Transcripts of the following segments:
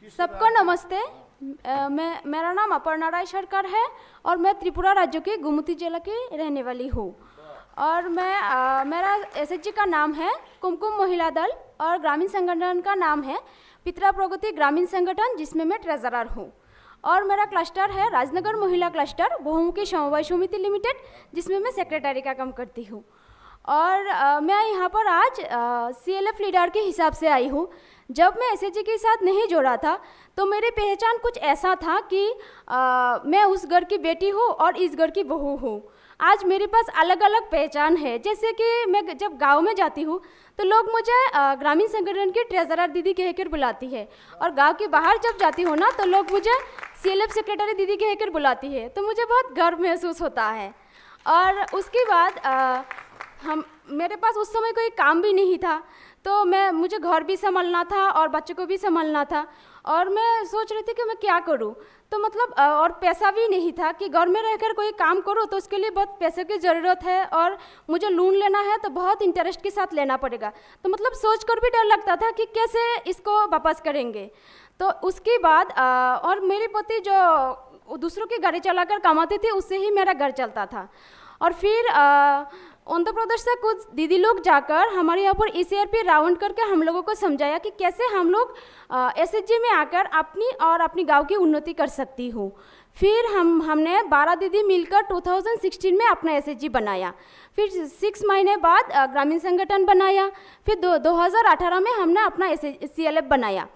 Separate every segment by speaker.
Speaker 1: सबको नमस्ते। मेरा नाम अपर्णा राय सरकार है और मैं त्रिपुरा राज्य के गोमती जिला की रहने वाली हूँ। और मेरा एसएचजी का नाम है कुमकुम महिला दल और ग्रामीण संगठन का नाम है पितरा प्रगति ग्रामीण संगठन, जिसमें मैं ट्रेजरर हूँ। और मेरा क्लस्टर है राजनगर महिला क्लस्टर बहुमुखी समवाय समिति लिमिटेड, जिसमें मैं सेक्रेटरी का काम करती हूँ। और मैं यहाँ पर आज CLF लीडर के हिसाब से आई हूँ। जब मैं एसएचजी के साथ नहीं जोड़ा था तो मेरी पहचान कुछ ऐसा था कि मैं उस घर की बेटी हूँ और इस घर की बहू हूँ। आज मेरे पास अलग अलग पहचान है, जैसे कि मैं जब गांव में जाती हूँ तो लोग मुझे ग्रामीण संगठन की ट्रेजरर दीदी कहकर बुलाती है, और गांव के बाहर जब जाती हूँ ना तो लोग मुझे CLF सेक्रेटरी दीदी कहकर बुलाती है, तो मुझे बहुत गर्व महसूस होता है। और उसके बाद मेरे पास उस समय कोई काम भी नहीं था, तो मुझे घर भी संभालना था और बच्चों को भी संभालना था, और मैं सोच रही थी कि मैं क्या करूं। तो मतलब और पैसा भी नहीं था कि घर में रहकर कोई काम करूं, तो उसके लिए बहुत पैसे की ज़रूरत है और मुझे लोन लेना है तो बहुत इंटरेस्ट के साथ लेना पड़ेगा। तो मतलब सोच कर भी डर लगता था कि कैसे इसको वापस करेंगे। तो उसके बाद और मेरे पति जो दूसरों की गाड़ी चलाकर कमाते थे, उससे ही मेरा घर चलता था। और फिर आंध्र प्रदेश से कुछ दीदी लोग जाकर हमारे यहाँ पर ECRP राउंड करके हम लोगों को समझाया कि कैसे हम लोग एसएचजी में आकर अपनी गांव की उन्नति कर सकती हूँ। फिर हमने 12 दीदी मिलकर 2016 में अपना एसएचजी बनाया। फिर 6 महीने बाद ग्रामीण संगठन बनाया। फिर 2018 में हमने अपना CLF बनाया।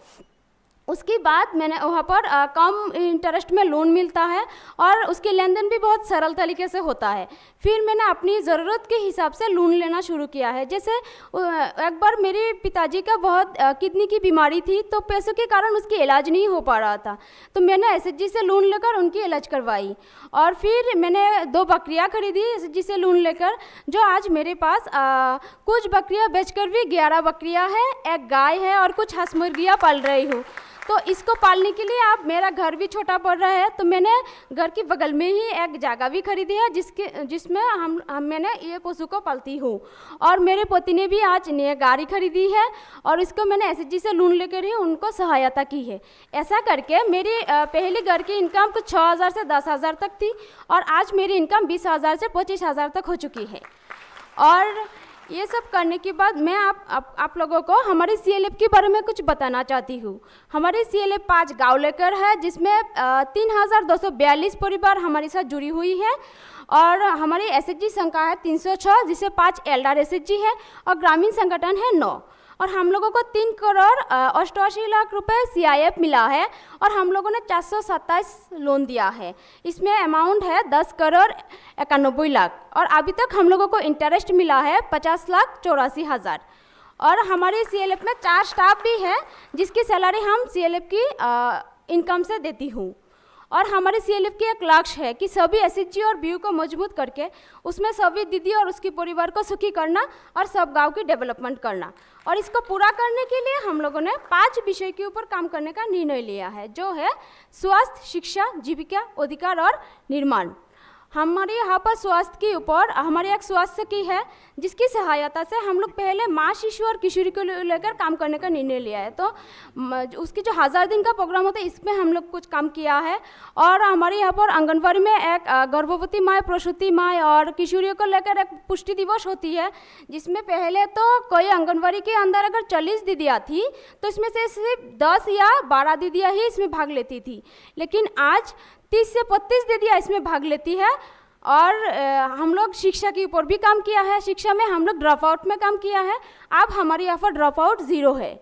Speaker 1: उसके बाद मैंने वहाँ पर कम इंटरेस्ट में लोन मिलता है और उसके लेन देन भी बहुत सरल तरीके से होता है। फिर मैंने अपनी ज़रूरत के हिसाब से लोन लेना शुरू किया है। जैसे एक बार मेरे पिताजी का बहुत किडनी की बीमारी थी, तो पैसों के कारण उसकी इलाज नहीं हो पा रहा था, तो मैंने एसएचजी से लोन लेकर उनकी इलाज करवाई। और फिर मैंने 2 बकरियाँ खरीदी एसएचजी से लोन लेकर, जो आज मेरे पास कुछ बकरियाँ बेचकर भी 11 बकरियाँ हैं, एक गाय है और कुछ हंस मुर्गियाँ पाल रही हूँ। तो इसको पालने के लिए अब मेरा घर भी छोटा पड़ रहा है, तो मैंने घर के बगल में ही एक जगह भी खरीदी है जिसमें मैंने ये पशु को पालती हूँ। और मेरे पति ने भी आज नई गाड़ी खरीदी है और इसको मैंने एसएचजी से लोन लेकर ही उनको सहायता की है। ऐसा करके मेरी पहले घर की इनकम कुछ 6,000 से 10,000 तक थी, और आज मेरी इनकम 20,000 से 25,000 तक हो चुकी है। और ये सब करने के बाद मैं आप लोगों को हमारे CLF के बारे में कुछ बताना चाहती हूँ। हमारे CLF 5 गाँव लेकर है, जिसमें 3,242 परिवार हमारे साथ जुड़ी हुई है। और हमारी एसएचजी संख्या है 306, जिसे 5 एल्डर एसएचजी है और ग्रामीण संगठन है 9। और हम लोगों को 3 करोड़ 88 लाख रुपए CIF मिला है और हम लोगों ने 427 लोन दिया है। इसमें अमाउंट है 10 करोड़ 91 लाख, और अभी तक हम लोगों को इंटरेस्ट मिला है 50,84,000। और हमारे CLF में 4 स्टाफ भी है, जिसकी सैलरी हम CLF की इनकम से देती हूँ। और हमारे CLF की एक लक्ष्य है कि सभी एसएचजी और BU को मजबूत करके उसमें सभी दीदी और उसके परिवार को सुखी करना और सब गांव की डेवलपमेंट करना। और इसको पूरा करने के लिए हम लोगों ने 5 विषय के ऊपर काम करने का निर्णय लिया है, जो है स्वास्थ्य, शिक्षा, जीविका, अधिकार और निर्माण। हमारे यहाँ पर स्वास्थ्य के ऊपर हमारी एक स्वास्थ्य की है, जिसकी सहायता से हम लोग पहले माँ, शिशु और किशोरी को लेकर काम करने का निर्णय लिया है। तो उसकी जो 1000 दिन का प्रोग्राम होता है, इसमें हम लोग कुछ काम किया है। और हमारे यहाँ पर आंगनबाड़ी में एक गर्भवती माँ, प्रसूति माँ और किशोरियों को लेकर एक पुष्टि दिवस होती है, जिसमें पहले तो कोई आंगनबाड़ी के अंदर अगर 40 दीदियाँ थी तो इसमें से सिर्फ 10 या 12 दीदियाँ ही इसमें भाग लेती थी, लेकिन आज 30 से 35 दीदियाँ इसमें भाग लेती है। और हम लोग शिक्षा के ऊपर भी काम किया है। शिक्षा में हम लोग ड्रॉप आउट में काम किया है। अब हमारे यहाँ पर ड्रॉप आउट 0 है।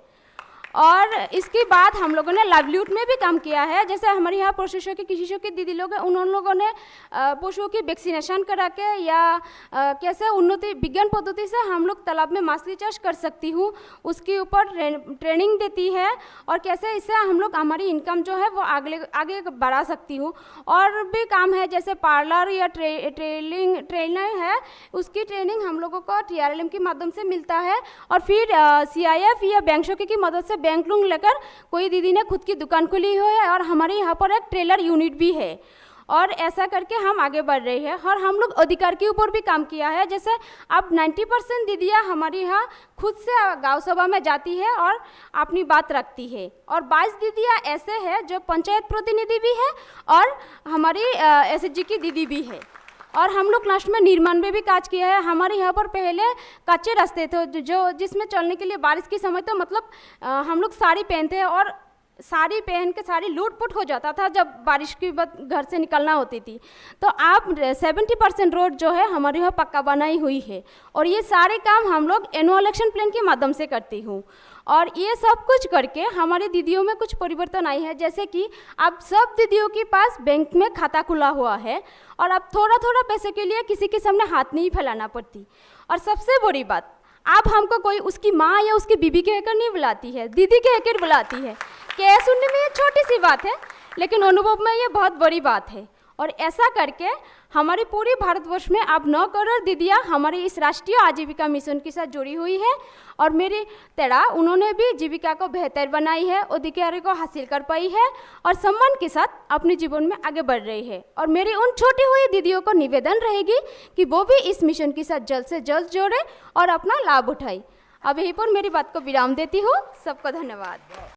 Speaker 1: और इसके बाद हम लोगों ने लाइवलीहुड में भी काम किया है। जैसे हमारे यहाँ पशुओं की किसी की दीदी लोग हैं, उन लोगों ने पशुओं की वैक्सीनेशन करा के या कैसे उन्नति विज्ञान पद्धति से हम लोग तालाब में मछली चाष कर सकती हूँ, उसके ऊपर ट्रेनिंग देती है, और कैसे इससे हम लोग हमारी इनकम जो है वो आगे बढ़ा सकती हूँ। और भी काम है, जैसे पार्लर या ट्रेनर है, उसकी ट्रेनिंग हम लोगों को TRLM के माध्यम से मिलता है। और फिर CIF या बैंक शौकी की मदद से बैंक लोन लेकर कोई दीदी ने खुद की दुकान खोली हुई है, और हमारे यहाँ पर एक ट्रेलर यूनिट भी है। और ऐसा करके हम आगे बढ़ रहे हैं। और हम लोग अधिकार के ऊपर भी काम किया है। जैसे अब 90% दीदियाँ हमारी यहाँ खुद से गांव सभा में जाती है और अपनी बात रखती है, और 22 दीदियाँ ऐसे हैं जो पंचायत प्रतिनिधि भी है और हमारी एसएचजी की दीदी भी है। और हम लोग लास्ट में निर्माण में भी काज किया है। हमारे यहाँ पर पहले कच्चे रास्ते थे जो जिसमें चलने के लिए बारिश के समय तो मतलब हम लोग साड़ी पहनते हैं, और साड़ी पहन के साड़ी लूट-पुट हो जाता था जब बारिश की वक्त घर से निकलना होती थी। तो आप 70% रोड जो है हमारे यहाँ पक्का बनाई हुई है, और ये सारे काम हम लोग एनुअल एक्शन प्लान के माध्यम से करती हूँ। और ये सब कुछ करके हमारी दीदियों में कुछ परिवर्तन आई है, जैसे कि अब सब दीदियों के पास बैंक में खाता खुला हुआ है, और अब थोड़ा थोड़ा पैसे के लिए किसी के सामने हाथ नहीं फैलाना पड़ती। और सबसे बड़ी बात, अब हमको कोई उसकी माँ या उसकी बीबी कहकर नहीं बुलाती है, दीदी कहकर बुलाती है। क्या सुनने में ये छोटी सी बात है, लेकिन अनुभव में ये बहुत बड़ी बात है। और ऐसा करके हमारी पूरी भारतवर्ष में अब 9 करोड़ दीदियाँ हमारे इस राष्ट्रीय आजीविका मिशन के साथ जुड़ी हुई है, और मेरी तरह उन्होंने भी जीविका को बेहतर बनाई है, अधिकार को हासिल कर पाई है, और सम्मान के साथ अपने जीवन में आगे बढ़ रही है। और मेरी उन छोटी हुई दीदियों को निवेदन रहेगी कि वो भी इस मिशन के साथ जल्द से जल्द जोड़े और अपना लाभ उठाए। अब यहीं पर मेरी बात को विराम देती हूँ। सबको धन्यवाद।